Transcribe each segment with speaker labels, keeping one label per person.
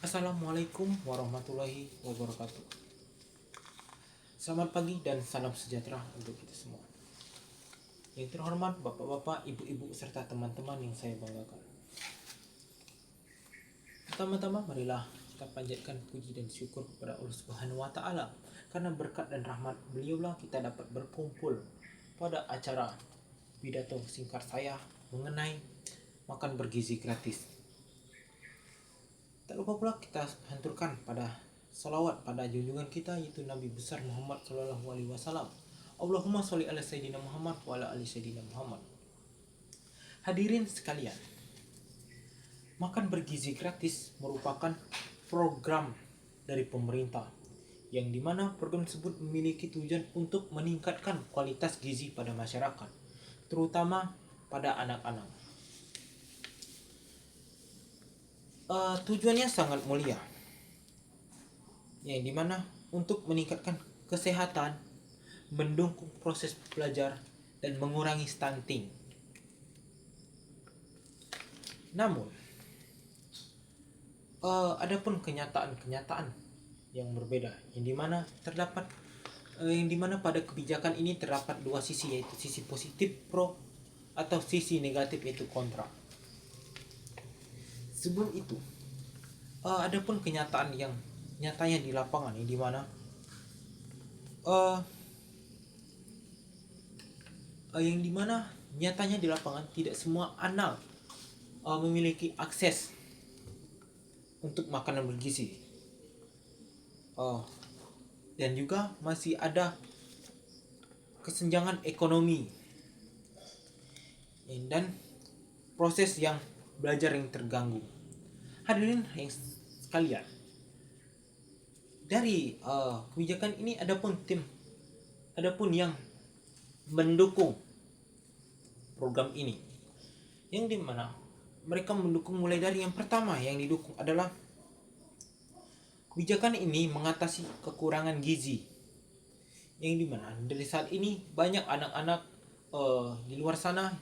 Speaker 1: Assalamualaikum warahmatullahi wabarakatuh. Selamat pagi dan salam sejahtera untuk kita semua. Yang terhormat bapak-bapak, ibu-ibu, serta teman-teman yang saya banggakan. Pertama-tama marilah kita panjatkan puji dan syukur kepada Allah Subhanahu wa taala karena berkat dan rahmat beliaulah kita dapat berkumpul pada acara pidato singkat saya mengenai makan bergizi gratis. Tak lupa pula kita hanturkan pada salawat pada junjungan kita yaitu Nabi besar Muhammad Sallallahu Alaihi Wasallam. Allahumma sholli ala Sayyidina Muhammad wa ala ali Sayyidina Muhammad. Hadirin sekalian, makan bergizi gratis merupakan program dari pemerintah yang dimana program tersebut memiliki tujuan untuk meningkatkan kualitas gizi pada masyarakat, terutama pada anak-anak. Tujuannya sangat mulia, yang dimana untuk meningkatkan kesehatan, mendukung proses belajar, dan mengurangi stunting. Namun, adapun kenyataan-kenyataan yang berbeda, yang dimana pada kebijakan ini terdapat dua sisi, yaitu sisi positif pro atau sisi negatif yaitu kontra. Sebelum itu, adapun kenyataan yang nyatanya di lapangan, yang dimana nyatanya di lapangan tidak semua anak memiliki akses untuk makanan bergizi, dan juga masih ada kesenjangan ekonomi dan proses yang belajar yang terganggu. Hadirin yang sekalian, dari kebijakan ini adapun yang mendukung program ini, yang dimana mereka mendukung mulai dari yang pertama, yang didukung adalah kebijakan ini mengatasi kekurangan gizi, yang dimana dari saat ini banyak anak-anak di luar sana,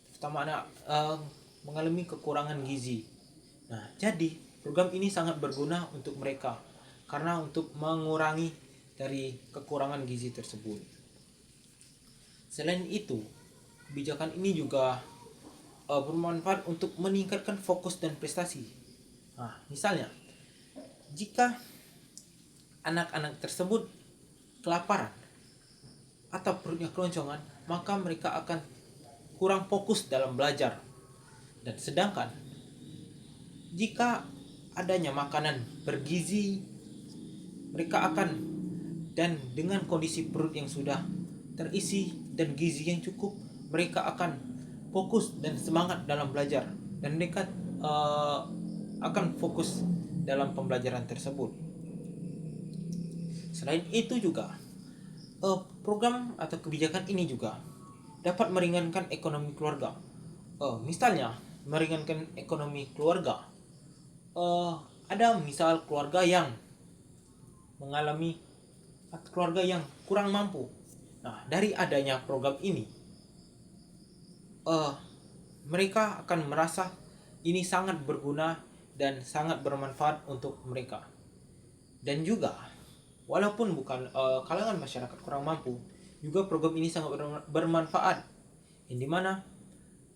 Speaker 1: terutama anak mengalami kekurangan gizi. Nah, jadi program ini sangat berguna untuk mereka karena untuk mengurangi dari kekurangan gizi tersebut. Selain itu, kebijakan ini juga bermanfaat untuk meningkatkan fokus dan prestasi. Nah, misalnya, jika anak-anak tersebut kelaparan atau perutnya keloncongan, maka mereka akan kurang fokus dalam belajar. Dan sedangkan jika adanya makanan bergizi, mereka akan, dan dengan kondisi perut yang sudah terisi dan gizi yang cukup, mereka akan fokus dan semangat dalam belajar, dan mereka akan fokus dalam pembelajaran tersebut. Selain itu juga program atau kebijakan ini juga dapat meringankan ekonomi keluarga. Misalnya meringankan ekonomi keluarga, ada misal keluarga yang mengalami keluarga yang kurang mampu. Nah, dari adanya program ini, mereka akan merasa ini sangat berguna dan sangat bermanfaat untuk mereka. Dan juga walaupun bukan kalangan masyarakat kurang mampu, juga program ini sangat bermanfaat, yang dimana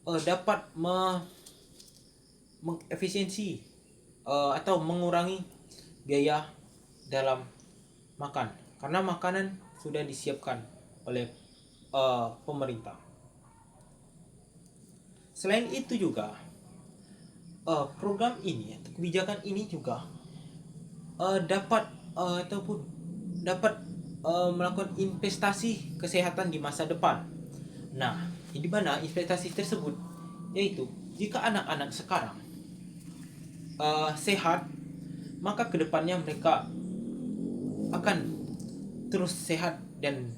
Speaker 1: dapat mengefisiensi atau mengurangi biaya dalam makan, karena makanan sudah disiapkan oleh pemerintah. Selain itu juga program ini atau kebijakan ini juga dapat melakukan investasi kesehatan di masa depan. Nah, di mana investasi tersebut yaitu jika anak-anak sekarang sehat, maka kedepannya mereka akan terus sehat dan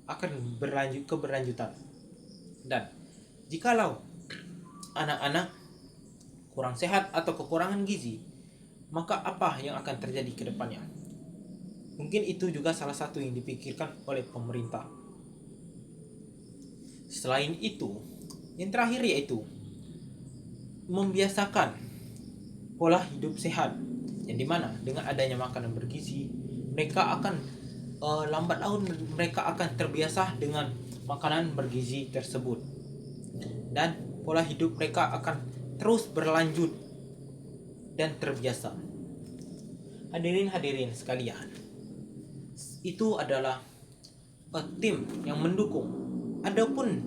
Speaker 1: akan berlanjutan. Dan jikalau anak-anak kurang sehat atau kekurangan gizi, maka apa yang akan terjadi ke depannya? Mungkin itu juga salah satu yang dipikirkan oleh pemerintah. Selain itu, yang terakhir yaitu membiasakan pola hidup sehat. yang dimana dengan adanya makanan bergizi mereka akan lambat laun mereka akan terbiasa dengan makanan bergizi tersebut dan pola hidup mereka akan terus berlanjut dan terbiasa. Hadirin sekalian, itu adalah tim yang mendukung. Adapun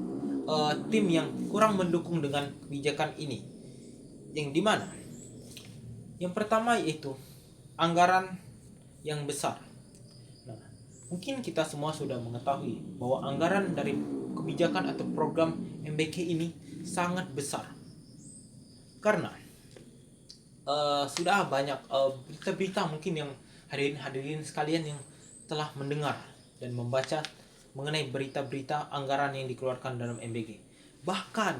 Speaker 1: tim yang kurang mendukung dengan kebijakan ini, yang dimana yang pertama yaitu anggaran yang besar. Nah, mungkin kita semua sudah mengetahui bahwa anggaran dari kebijakan atau program MBK ini sangat besar. Karena sudah banyak berita-berita mungkin yang hadirin sekalian yang telah mendengar dan membaca mengenai berita-berita anggaran yang dikeluarkan dalam MBK. Bahkan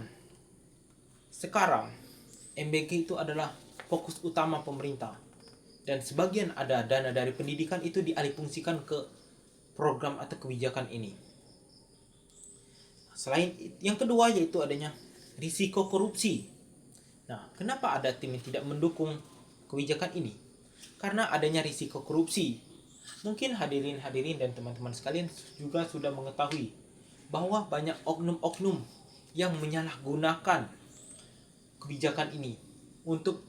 Speaker 1: sekarang MBK itu adalah fokus utama pemerintah dan sebagian ada dana dari pendidikan itu dialihfungsikan ke program atau kebijakan ini. Selain yang kedua yaitu adanya risiko korupsi. Nah, kenapa ada tim yang tidak mendukung kebijakan ini? Karena adanya risiko korupsi. Mungkin hadirin dan teman-teman sekalian juga sudah mengetahui bahwa banyak oknum-oknum yang menyalahgunakan kebijakan ini untuk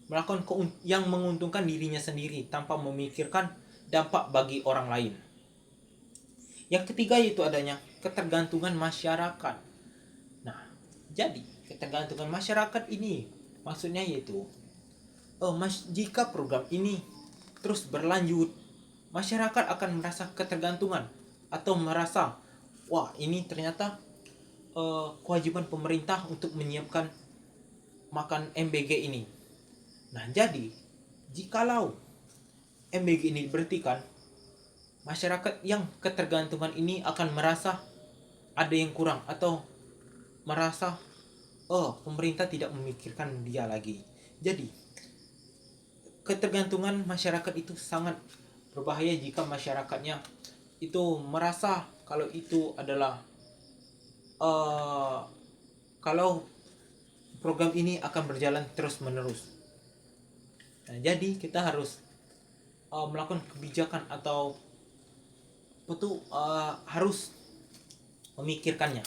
Speaker 1: melakukan yang menguntungkan dirinya sendiri tanpa memikirkan dampak bagi orang lain. Yang ketiga yaitu adanya ketergantungan masyarakat. Nah, jadi ketergantungan masyarakat ini maksudnya yaitu jika program ini terus berlanjut, masyarakat akan merasa ketergantungan atau merasa wah ini ternyata kewajiban pemerintah untuk menyiapkan makan MBG ini. Nah, jadi jikalau MBG ini diberhentikan, masyarakat yang ketergantungan ini akan merasa ada yang kurang atau merasa pemerintah tidak memikirkan dia lagi. Jadi ketergantungan masyarakat itu sangat berbahaya jika masyarakatnya itu merasa kalau itu adalah kalau program ini akan berjalan terus menerus. Nah, jadi kita harus melakukan kebijakan atau harus memikirkannya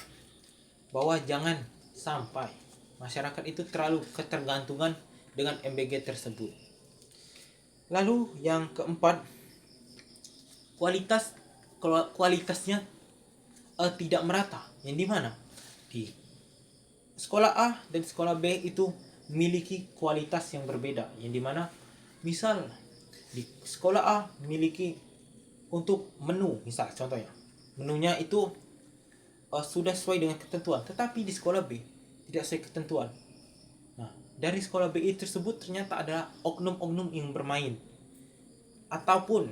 Speaker 1: bahwa jangan sampai masyarakat itu terlalu ketergantungan dengan MBG tersebut. Lalu yang keempat, kualitasnya tidak merata, yang dimana di sekolah A dan sekolah B itu memiliki kualitas yang berbeda, yang dimana misal di sekolah A memiliki untuk menu, misal contohnya menunya itu sudah sesuai dengan ketentuan, tetapi di sekolah B tidak sesuai ketentuan. Nah, dari sekolah B tersebut ternyata ada oknum-oknum yang bermain, ataupun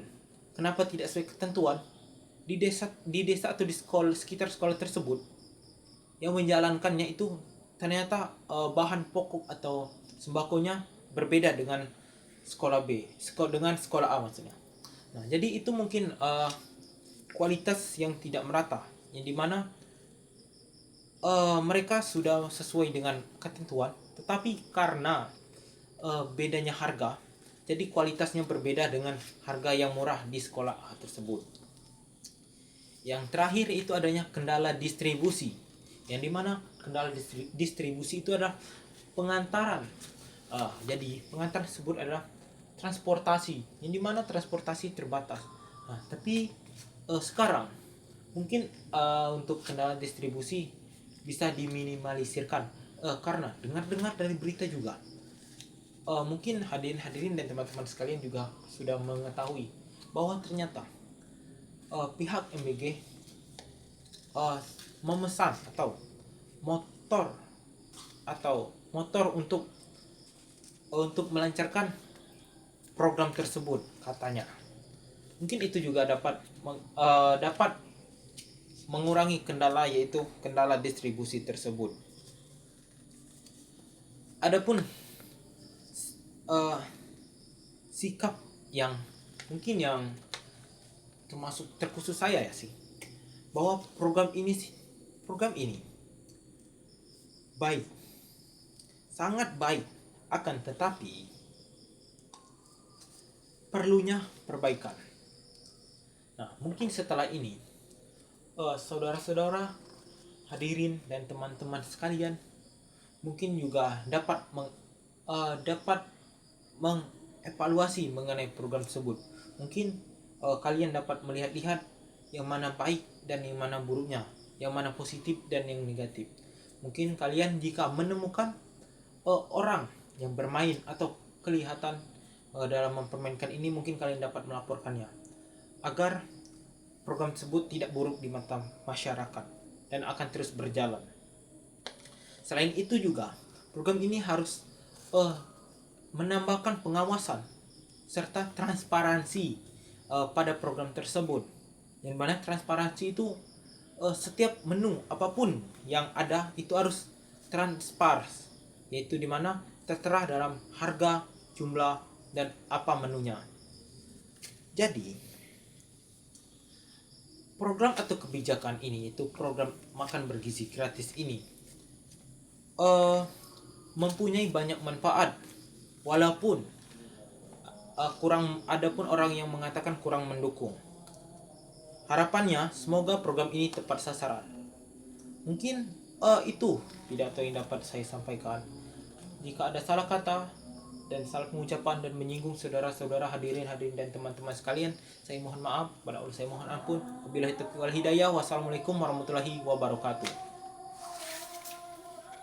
Speaker 1: kenapa tidak sesuai ketentuan di desa atau di sekitar sekolah tersebut yang menjalankannya itu ternyata bahan pokok atau sembakonya berbeda dengan sekolah B, dengan sekolah A maksudnya. Nah, jadi itu mungkin kualitas yang tidak merata, yang dimana mereka sudah sesuai dengan ketentuan, tetapi karena bedanya harga, jadi kualitasnya berbeda dengan harga yang murah di sekolah A tersebut. Yang terakhir itu adanya kendala distribusi, yang dimana kendala distribusi itu adalah pengantaran. Jadi pengantar tersebut adalah transportasi, yang dimana transportasi terbatas. Nah, tapi sekarang mungkin untuk kendala distribusi bisa diminimalisirkan karena dengar dari berita juga. Mungkin hadirin dan teman-teman sekalian juga sudah mengetahui bahwa ternyata pihak MBG memesan atau motor untuk melancarkan program tersebut katanya. Mungkin itu juga dapat mengurangi kendala, yaitu kendala distribusi tersebut. Adapun sikap yang mungkin yang termasuk terkhusus saya ya sih, bahwa program ini baik, sangat baik, akan tetapi perlunya perbaikan. Nah, mungkin setelah ini saudara-saudara hadirin dan teman-teman sekalian mungkin juga dapat mengevaluasi mengenai program tersebut. Mungkin kalian dapat melihat-lihat yang mana baik dan yang mana buruknya, yang mana positif dan yang negatif. Mungkin kalian jika menemukan orang yang bermain atau kelihatan dalam mempermainkan ini, mungkin kalian dapat melaporkannya agar program tersebut tidak buruk di mata masyarakat dan akan terus berjalan. Selain itu juga program ini harus menambahkan pengawasan serta transparansi pada program tersebut. Yang mana transparansi itu setiap menu apapun yang ada itu harus transparan, yaitu dimana tertera dalam harga, jumlah, dan apa menunya. Jadi program atau kebijakan ini, yaitu program makan bergizi gratis ini, mempunyai banyak manfaat, walaupun ada pun orang yang mengatakan kurang mendukung. Harapannya semoga program ini tepat sasaran. Mungkin itu pidato yang dapat saya sampaikan. Jika ada salah kata dan salah pengucapan dan menyinggung saudara-saudara hadirin dan teman-teman sekalian, saya mohon maaf. Pada Allah saya mohon ampun. Wabillahi taufiq wal hidayah. Wassalamualaikum warahmatullahi wabarakatuh.